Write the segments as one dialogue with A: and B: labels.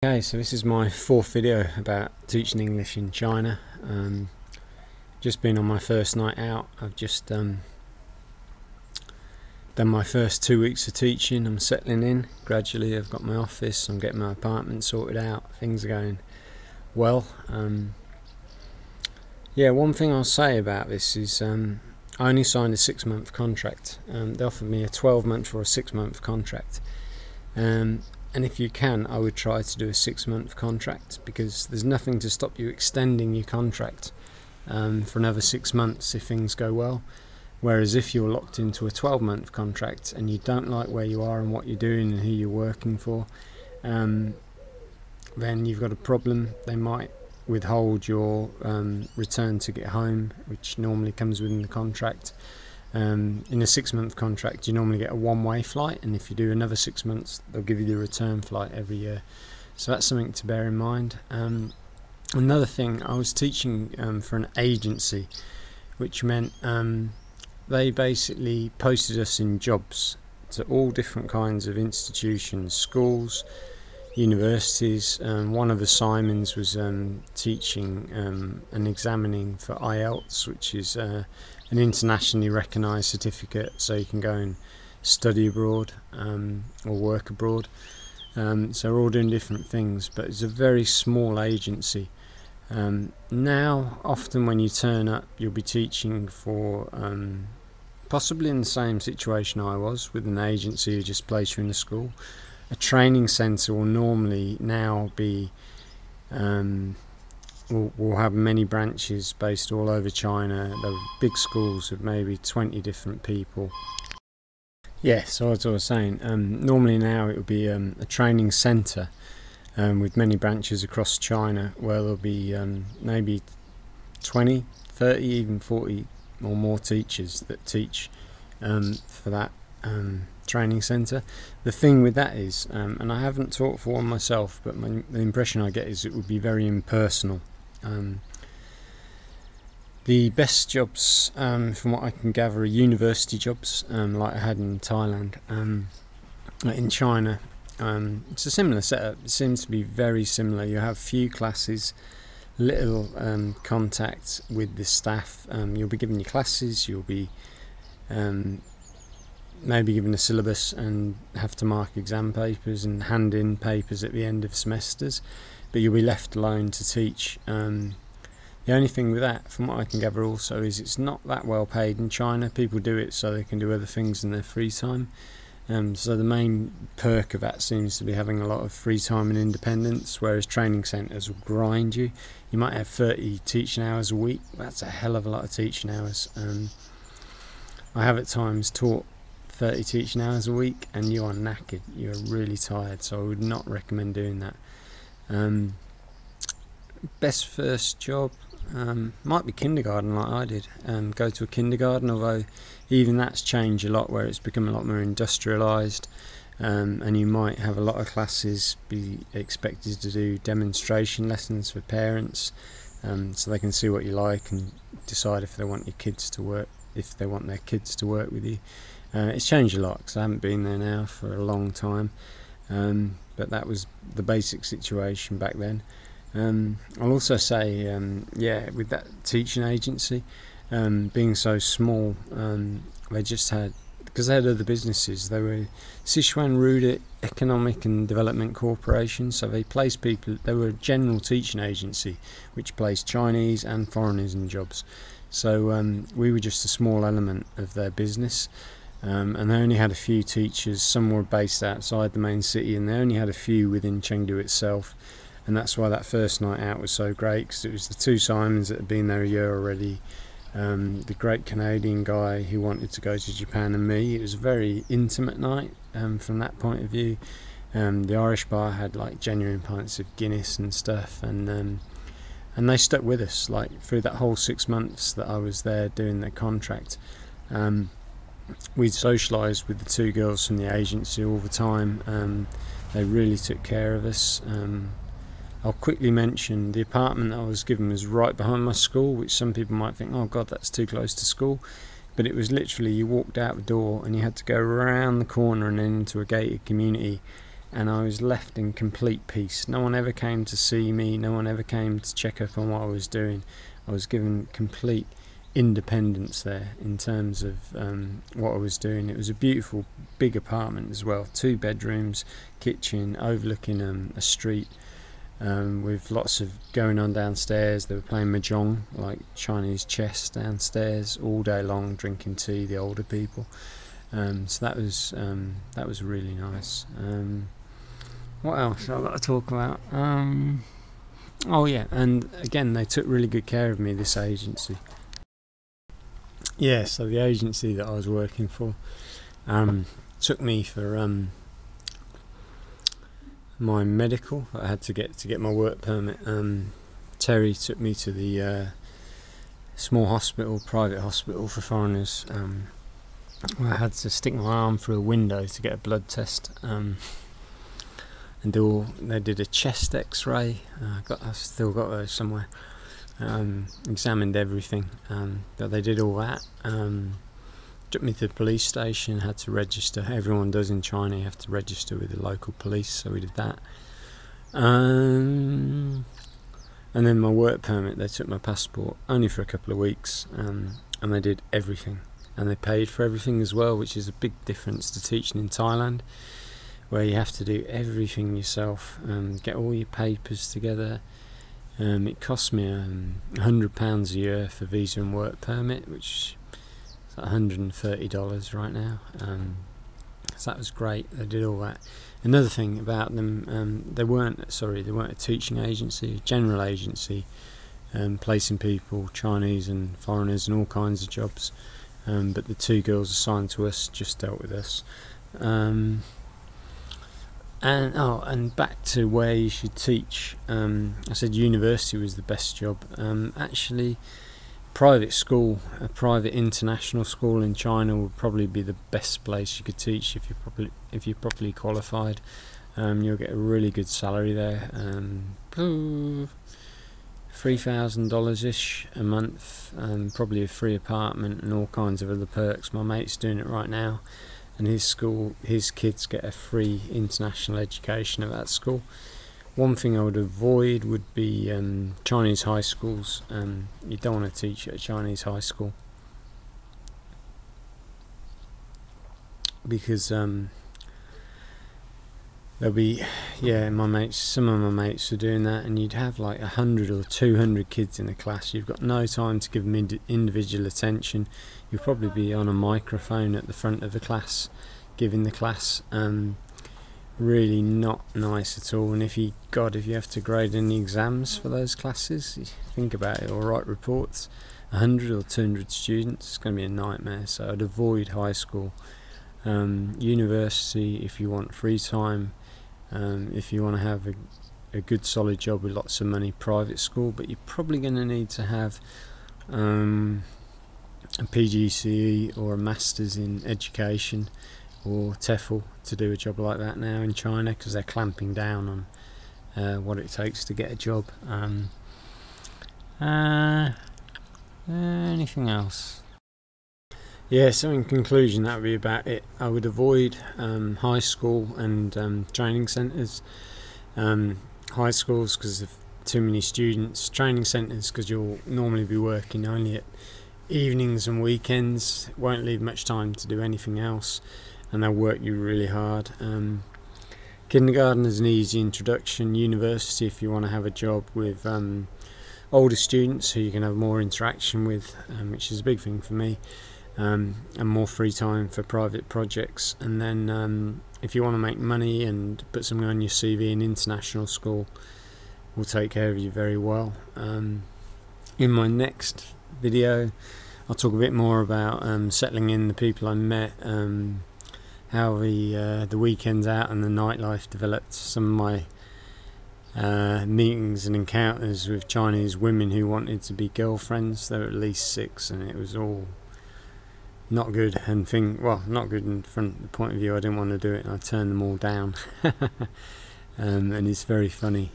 A: Okay, so this is my fourth video about teaching English in China. Just been on my first night out. I've just done my first 2 weeks of teaching. I'm settling in gradually. I've got my office, I'm getting my apartment sorted out. Things are going well. Yeah, one thing I'll say about this is I only signed a 6-month contract. They offered me a 12-month or a 6-month contract. And if you can, I would try to do a 6-month contract, because there's nothing to stop you extending your contract for another 6 months if things go well. Whereas if you're locked into a 12-month contract and you don't like where you are and what you're doing and who you're working for, then you've got a problem. They might withhold your return to get home, which normally comes within the contract. In a 6-month contract you normally get a one-way flight, and if you do another 6 months they'll give you the return flight every year. So that's something to bear in mind. Another thing, I was teaching for an agency, which meant they basically posted us in jobs to all different kinds of institutions, schools, universities. One of the Simons was teaching and examining for IELTS, which is an internationally recognised certificate, so you can go and study abroad or work abroad. So we're all doing different things, but it's a very small agency. Now often when you turn up you'll be teaching for possibly in the same situation I was, with an agency who just placed you in a school. A training centre will normally now be we'll have many branches based all over China. They're big schools with maybe 20 different people. Yeah, so as I was saying, normally now it would be a training centre with many branches across China, where there'll be maybe 20, 30, even 40 or more teachers that teach for that training centre. The thing with that is, and I haven't taught for one myself, but the impression I get is it would be very impersonal. The best jobs, from what I can gather, are university jobs, like I had in Thailand. In China, it's a similar setup. It seems to be very similar. You have few classes, little contact with the staff. You'll be given your classes, you'll be maybe given a syllabus and have to mark exam papers and hand in papers at the end of semesters, but you'll be left alone to teach. The only thing with that, from what I can gather also, is it's not that well paid in China. People do it so they can do other things in their free time. So the main perk of that seems to be having a lot of free time and independence, whereas training centres will grind you. You might have 30 teaching hours a week. That's a hell of a lot of teaching hours. I have at times taught 30 teaching hours a week and you are knackered, you're really tired, so I would not recommend doing that. Best first job might be kindergarten, like I did. Go to a kindergarten, although even that's changed a lot, where it's become a lot more industrialised, and you might have a lot of classes be expected to do demonstration lessons for parents, so they can see what you like and decide if they want your kids to work, if they want their kids to work with you. It's changed a lot, because I haven't been there now for a long time, but that was the basic situation back then. I'll also say, yeah, with that teaching agency, being so small, they just had, because they had other businesses, they were Sichuan Ruda Economic and Development Corporation, so they placed people. They were a general teaching agency which placed Chinese and foreigners in jobs. So we were just a small element of their business. And they only had a few teachers. Some were based outside the main city, and they only had a few within Chengdu itself. And that's why that first night out was so great, because it was the two Simons that had been there a year already, the great Canadian guy who wanted to go to Japan, and me. It was a very intimate night from that point of view. The Irish bar had like genuine pints of Guinness and stuff, and they stuck with us like through that whole 6 months that I was there doing the contract. We socialised with the two girls from the agency all the time. They really took care of us. I'll quickly mention the apartment that I was given was right behind my school, which some people might think, oh god, that's too close to school, but it was literally, you walked out the door and you had to go around the corner and then into a gated community, and I was left in complete peace. No one ever came to see me, no one ever came to check up on what I was doing. I was given complete independence there in terms of what I was doing. It was a beautiful big apartment as well, 2 bedrooms, kitchen, overlooking a street, with lots of going on downstairs. They were playing mahjong, like Chinese chess, downstairs all day long, drinking tea, the older people. So that was really nice. What else I've got to talk about? Oh yeah, and again, they took really good care of me, this agency. Yeah, so the agency that I was working for took me for my medical. I had to get my work permit. Terry took me to the small hospital, private hospital for foreigners. Where I had to stick my arm through a window to get a blood test. And they did a chest X-ray. I've still got those somewhere. Examined everything, but they did all that. Took me to the police station, had to register. Everyone does in China, you have to register with the local police, so we did that. And then my work permit, they took my passport only for a couple of weeks, and they did everything, and they paid for everything as well, which is a big difference to teaching in Thailand, where you have to do everything yourself, get all your papers together. It cost me £100 a year for visa and work permit, which is $130 right now. So that was great. They did all that. Another thing about them, they weren't a teaching agency, a general agency, placing people, Chinese and foreigners, in all kinds of jobs. But the 2 girls assigned to us just dealt with us. And back to where you should teach. I said university was the best job. Actually, private school, a private international school in China would probably be the best place you could teach if you're properly qualified. You'll get a really good salary there. $3,000 ish a month, probably a free apartment and all kinds of other perks. My mate's doing it right now. And his kids get a free international education at that school. One thing I would avoid would be Chinese high schools. You don't want to teach at a Chinese high school, because there'll be, some of my mates were doing that, and you'd have like 100 or 200 kids in a class. You've got no time to give them individual attention. You'll probably be on a microphone at the front of the class, giving the class. Really not nice at all. And if you have to grade any exams for those classes, think about it, or write reports, 100 or 200 students, it's going to be a nightmare. So I'd avoid high school. University, if you want free time, if you want to have a good solid job with lots of money, private school. But you're probably going to need to have a PGCE or a Masters in Education or TEFL to do a job like that now in China, because they're clamping down on what it takes to get a job. Anything else? Yeah, so in conclusion, that would be about it. I would avoid high school and training centres. High schools because of too many students, training centres because you'll normally be working only at evenings and weekends, won't leave much time to do anything else, and they'll work you really hard. Kindergarten is an easy introduction. University, if you want to have a job with older students who you can have more interaction with, which is a big thing for me, and more free time for private projects. And then if you want to make money and put something on your CV, an international school will take care of you very well. In my next video I'll talk a bit more about settling in, the people I met, how the weekends out and the nightlife developed, some of my meetings and encounters with Chinese women who wanted to be girlfriends. There were at least 6, and it was all not good, and not good from the point of view I didn't want to do it, and I turned them all down. And it's very funny,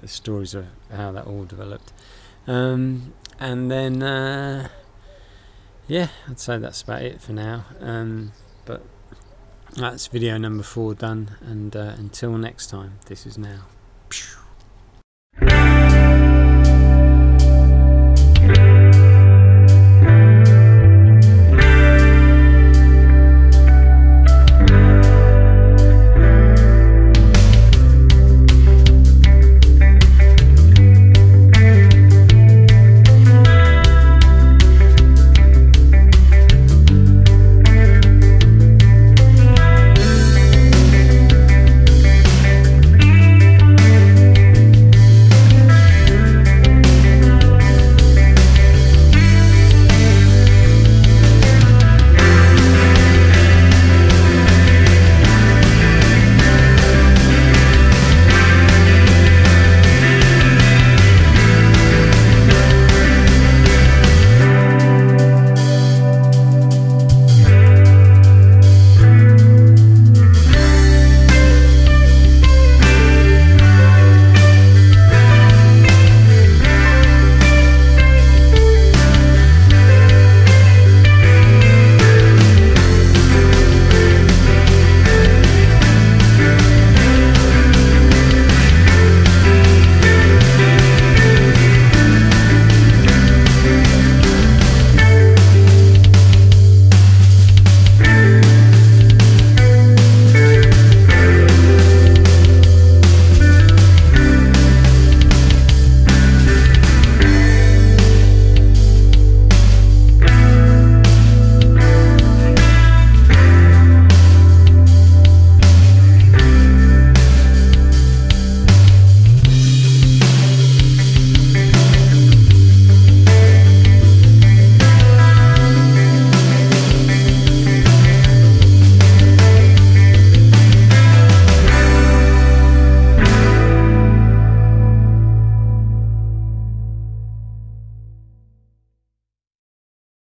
A: the stories of how that all developed. And then I'd say that's about it for now. But That's video number 4 done, and until next time, this is now.